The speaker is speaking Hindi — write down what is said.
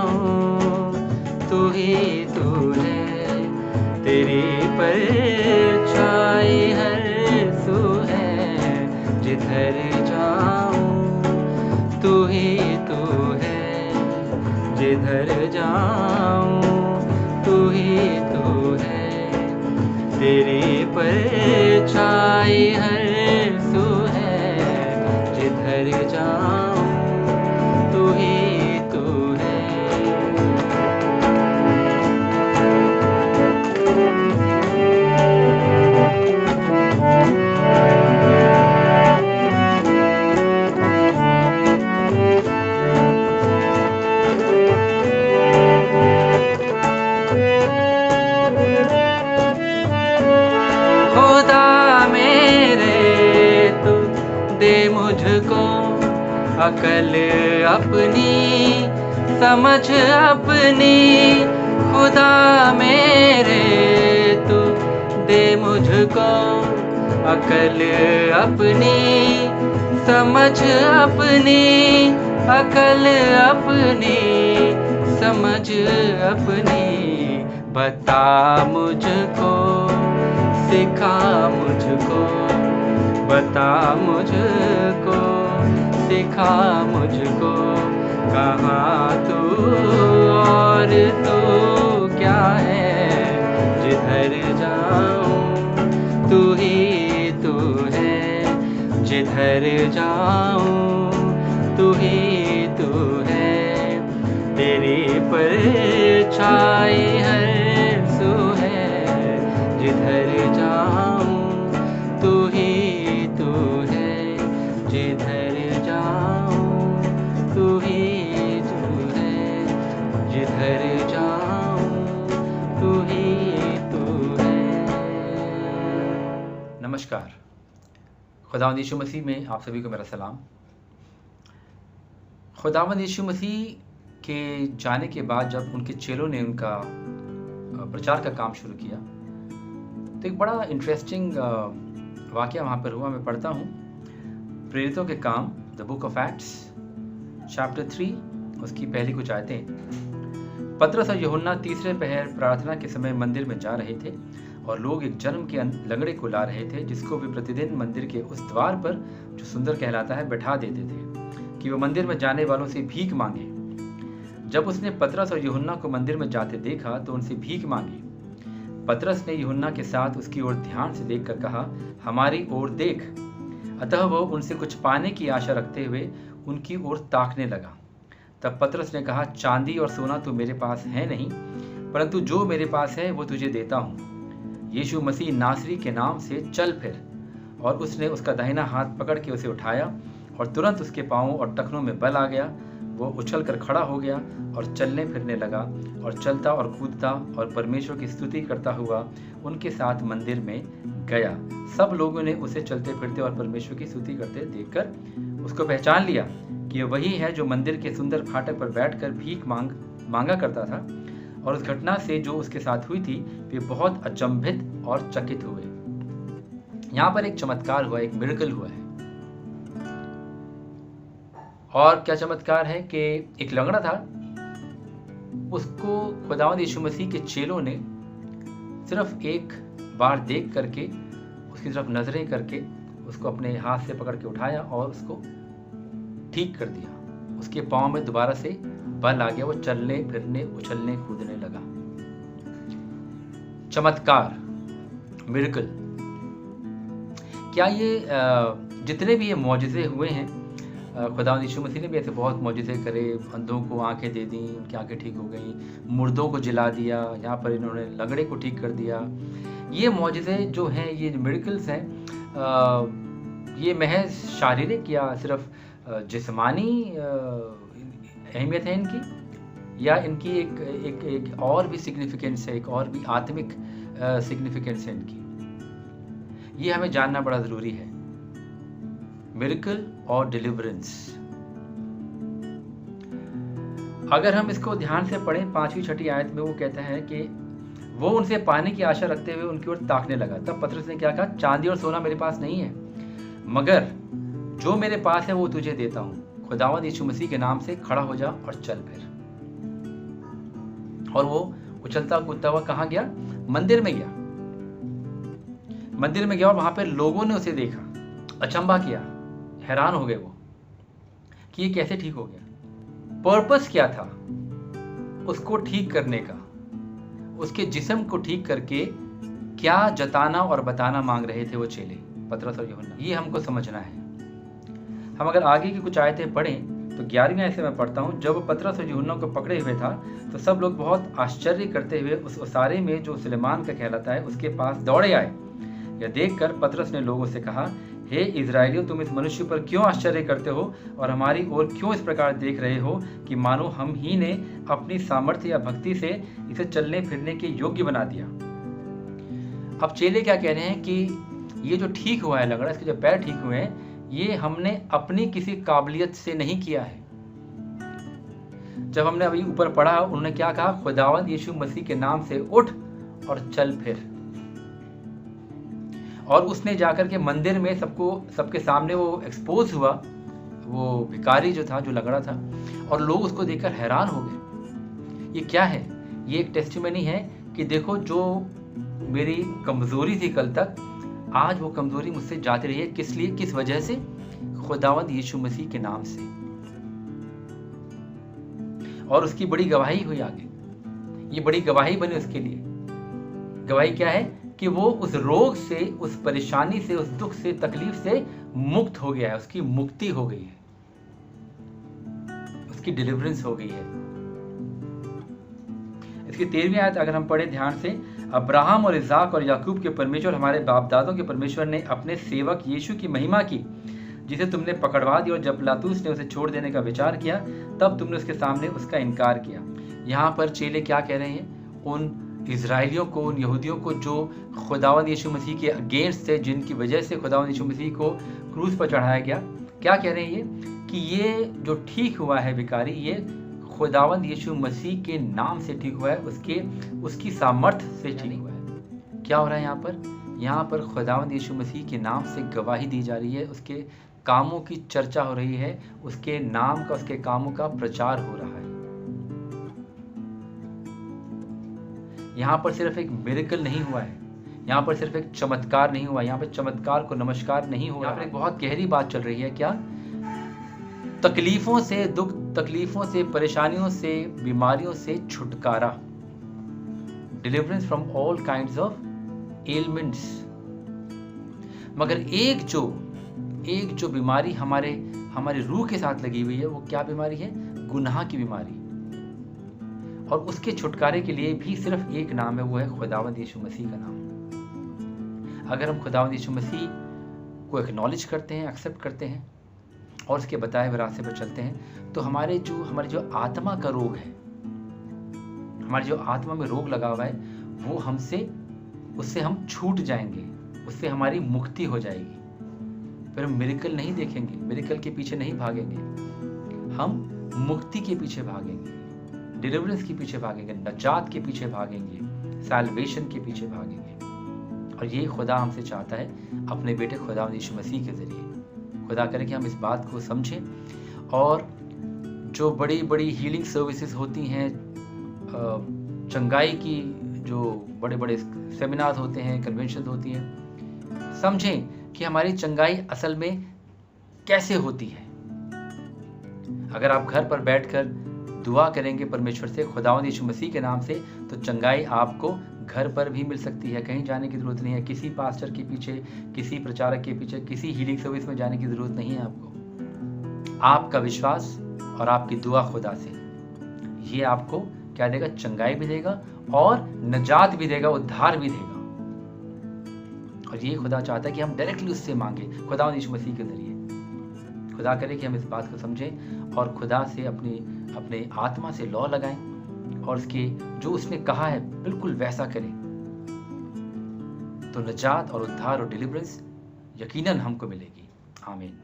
जाऊं, तू ही तू है। तेरी परछाई हर सू है, जिधर जाऊं तू ही तू है। जिधर जाऊं तू ही तू है। तेरी परछाई हर सू है, जिधर जाऊं तू ही तू है। खुदा मेरे तू दे मुझको अकल अपनी, समझ अपनी। खुदा मेरे तू दे मुझको अकल अपनी, समझ अपनी। अकल अपनी, समझ अपनी। बता मुझको, सिखा मुझको, बता मुझको, सिखा मुझको। कहाँ तू और तू क्या है, जिधर जाऊं तू ही तू है। जिधर जाऊं तू ही तू है। तेरी परछाई हर सू है, जिधर जाऊं तू ही तू है। जिधर जाऊं तू ही तू है। जिधर जाऊं तू ही तू है। नमस्कार, खुदावंद यीशु मसीह में आप सभी को मेरा सलाम। खुदावंद यीशु मसीह के जाने के बाद जब उनके चेलों ने उनका प्रचार का काम शुरू किया, तो एक बड़ा इंटरेस्टिंग वाकया वहाँ पर हुआ। मैं पढ़ता हूँ प्रेरितों के काम, the book of acts chapter 3, उसकी पहली कुछ आयतें। पतरस और यूहन्ना तीसरे पहर प्रार्थना के समय मंदिर में जा रहे थे, और लोग एक जन्म के लंगड़े को ला रहे थे, जिसको वे प्रतिदिन मंदिर के उस द्वार पर, जो सुंदर कहलाता है, बैठा देते थे कि वो मंदिर में जाने वालों से भीख मांगे। जब उसने पतरस और यूहन्ना को मंदिर में जाते देखा तो उनसे भीख मांगी। पतरस ने यूहन्ना के साथ उसकी ओर ध्यान से देखकर कहा, हमारी ओर देख। अतः वो उनसे कुछ पाने की आशा रखते हुए उनकी ओर ताकने लगा। तब पतरस ने कहा, चांदी और सोना तो मेरे पास है नहीं, परंतु जो मेरे पास है वो तुझे देता हूँ। यीशु मसीह नासरी के नाम से चल फिर। और उसने उसका दाहिना हाथ पकड़ के उसे उठाया, और तुरंत उसके पांवों और टखनों में बल आ गया। वो उछलकर खड़ा हो गया और चलने फिरने लगा, और चलता और कूदता और परमेश्वर की स्तुति करता हुआ उनके साथ मंदिर में गया। सब लोगों ने उसे चलते फिरते और परमेश्वर की स्तुति करते देखकर उसको पहचान लिया कि वही है जो मंदिर के सुंदर फाटक पर बैठकर भीख मांगा करता था। और उस घटना से जो उसके साथ हुई थी, वे बहुत अचंभित और चकित हुए। यहाँ पर एक चमत्कार हुआ, एक मिरेकल हुआ है। और क्या चमत्कार है कि एक लंगड़ा था, उसको खुदावंद यीशु मसीह के चेलों ने सिर्फ एक बार देख करके, उसकी तरफ नजरें करके, उसको अपने हाथ से पकड़ के उठाया और उसको ठीक कर दिया। उसके पांव में दोबारा से बल आ गया, वो चलने फिरने उछलने कूदने लगा। चमत्कार, मिरेकल। क्या ये जितने भी ये मौजज़े हुए हैं, खुदावंद यीशु मसीह ने भी ऐसे बहुत मौजज़े करे। अंधों को आंखें दे दी, उनकी आंखें ठीक हो गई। मुर्दों को जिला दिया, यहाँ पर इन्होंने लंगड़े को ठीक कर दिया। ये मौजज़े जो हैं, ये मिरेकल्स हैं, ये महज शारीरिक या सिर्फ जिस्मानी अहमियत है इनकी, या इनकी एक और भी सिग्निफिकेंस है, एक और भी आत्मिक सिग्निफिकेंस है इनकी। ये हमें जानना बड़ा ज़रूरी है। मिरेकल और डिलीवरेंस, अगर हम इसको ध्यान से पढ़ें, 5वीं 6ठी आयत में वो कहता है कि वो उनसे पाने की आशा रखते हुए उनकी ओर ताकने लगा। तब पतरस ने क्या कहा, चांदी और सोना मेरे पास नहीं है, मगर जो मेरे पास है वो तुझे देता हूँ। खुदावंद यीशु मसीह के नाम से खड़ा हो जा और चल फिर। और वो उछलता कूदता हुआ कहाँ गया? मंदिर में गया। मंदिर में गया और वहां पे लोगों ने उसे देखा, अचंभा किया, हैरान हो गए वो कि ये कैसे ठीक हो गया। पर्पस क्या था उसको ठीक करने का? उसके जिस्म को ठीक करके क्या जताना और बताना मांग रहे थे वो चेले, पतरस और यूहन्ना? ये हमको समझना है। हम अगर आगे की कुछ आयतें पढ़ें तो 11वीं आयत से मैं पढ़ता हूँ, जब पतरस और यूहन्ना को पकड़े हुए था तो सब लोग बहुत आश्चर्य करते हुए उस ओसारे में जो सुलेमान का कहलाता है उसके पास दौड़े आए। यह देखकर पतरस ने लोगों से कहा, हे इजराइलियों, तुम इस मनुष्य पर क्यों आश्चर्य करते हो और हमारी ओर क्यों इस प्रकार देख रहे हो कि मानो हम ही ने अपनी सामर्थ्य या भक्ति से इसे चलने फिरने के योग्य बना दिया। अब चेले क्या कह रहे हैं कि ये जो ठीक हुआ है लंगड़ा, इसके जो पैर ठीक हुए हैं, ये हमने अपनी किसी काबिलियत से नहीं किया है। जब हमने अभी ऊपर पढ़ा, उन्होंने क्या कहा? खुदावंद यीशु मसीह के नाम से उठ और चल फिर। और उसने जाकर के मंदिर में सबके सामने वो एक्सपोज हुआ, वो भिखारी जो था, जो लंगड़ा था, और लोग उसको देखकर हैरान हो गए। ये क्या है? ये एक टेस्टिमनी है कि देखो, जो मेरी कमजोरी थी कल तक, आज वो कमजोरी मुझसे जाती रही है। किस लिए? किस वजह से? खुदावंद यीशु मसीह के नाम से। और उसकी बड़ी गवाही हुई आगे, ये बड़ी गवाही बनी उसके लिए। गवाही क्या है? कि वो उस रोग से, उस परेशानी से, उस दुख से, तकलीफ से मुक्त हो गया है। उसकी मुक्ति हो गई है, उसकी डिलीवरेंस हो गई है। इसकी 13वीं आयत अगर हम पढ़े ध्यान से, अब्राहम और इसाक और याकूब के परमेश्वर, हमारे बाप दादों के परमेश्वर ने अपने सेवक यीशु की महिमा की, जिसे तुमने पकड़वा दिया, और जब पिलातुस ने उसे छोड़ देने का विचार किया तब तुमने उसके सामने उसका इनकार किया। यहाँ पर चेले क्या कह रहे हैं? उन इजराइलियों को, उन यहूदियों को जो खुदावंद यीशु मसीह के अगेंस्ट थे, जिनकी वजह से खुदावंद यीशु मसीह को क्रूस पर चढ़ाया गया, क्या कह रहे हैं ये? कि ये जो ठीक हुआ है भिखारी, ये खुदावंद यीशु मसीह के नाम से ठीक हुआ है, उसकी सामर्थ्य से ठीक हुआ है। क्या हो रहा है यहाँ पर? यहाँ पर खुदावंद यीशु मसीह के नाम से गवाही दी जा रही है, उसके कामों की चर्चा हो रही है, उसके नाम का, उसके कामों का प्रचार हो रहा है। यहाँ पर सिर्फ एक मिरेकल नहीं हुआ है, यहाँ पर सिर्फ एक चमत्कार नहीं हुआ, यहाँ पर चमत्कार को नमस्कार नहीं हुआ। यहाँ पर एक बहुत गहरी बात चल रही है। क्या? तकलीफों से, दुख तकलीफों से, परेशानियों से, बीमारियों से छुटकारा, deliverance from all kinds of elements. मगर एक जो बीमारी हमारे रूह के साथ लगी हुई है, वो क्या बीमारी है? गुनाह की बीमारी। और उसके छुटकारे के लिए भी सिर्फ एक नाम है, वो है खुदावंद यीशु मसीह का नाम। अगर हम खुदावंद यीशु मसीह को एक्नॉलेज करते हैं, एक्सेप्ट करते हैं और उसके बताए हुए रास्ते पर चलते हैं, तो हमारी जो आत्मा का रोग है, हमारी जो आत्मा में रोग लगा हुआ है, वो उससे हम छूट जाएंगे, उससे हमारी मुक्ति हो जाएगी। फिर हम मिरेकल नहीं देखेंगे, मिरेकल के पीछे नहीं भागेंगे, हम मुक्ति के पीछे भागेंगे, डिलीवरेंस के पीछे भागेंगे, नजात के पीछे भागेंगे, सैल्वेशन के पीछे भागेंगे। और ये खुदा हमसे चाहता है अपने बेटे खुदावंद यीशु मसीह के जरिए। खुदा करे कि हम इस बात को समझें, और जो बड़ी बड़ी हीलिंग सर्विसेज होती हैं, चंगाई की जो बड़े बड़े सेमिनार्स होते हैं, कन्वेंशन होती हैं, समझें कि हमारी चंगाई असल में कैसे होती है। अगर आप घर पर बैठकर दुआ करेंगे परमेश्वर से खुदावंद यीशु मसीह के नाम से, तो चंगाई आपको घर पर भी मिल सकती है। कहीं जाने की जरूरत नहीं है, किसी पास्टर के पीछे, किसी प्रचारक के पीछे, किसी हीलिंग सर्विस में जाने की जरूरत नहीं है आपको। आपका विश्वास और आपकी दुआ खुदा से, ये आपको क्या देगा? चंगाई भी देगा और नजात भी देगा, उद्धार भी देगा। और ये खुदा चाहता है कि हम डायरेक्टली उससे मांगे, खुदावंद यीशु मसीह के जरिए। खुदा करे कि हम इस बात को समझें और खुदा से अपने आत्मा से लौ लगाएं, और उसके जो उसने कहा है बिल्कुल वैसा करें, तो नजात और उद्धार और डिलीवरेंस यकीनन हमको मिलेगी। आमीन।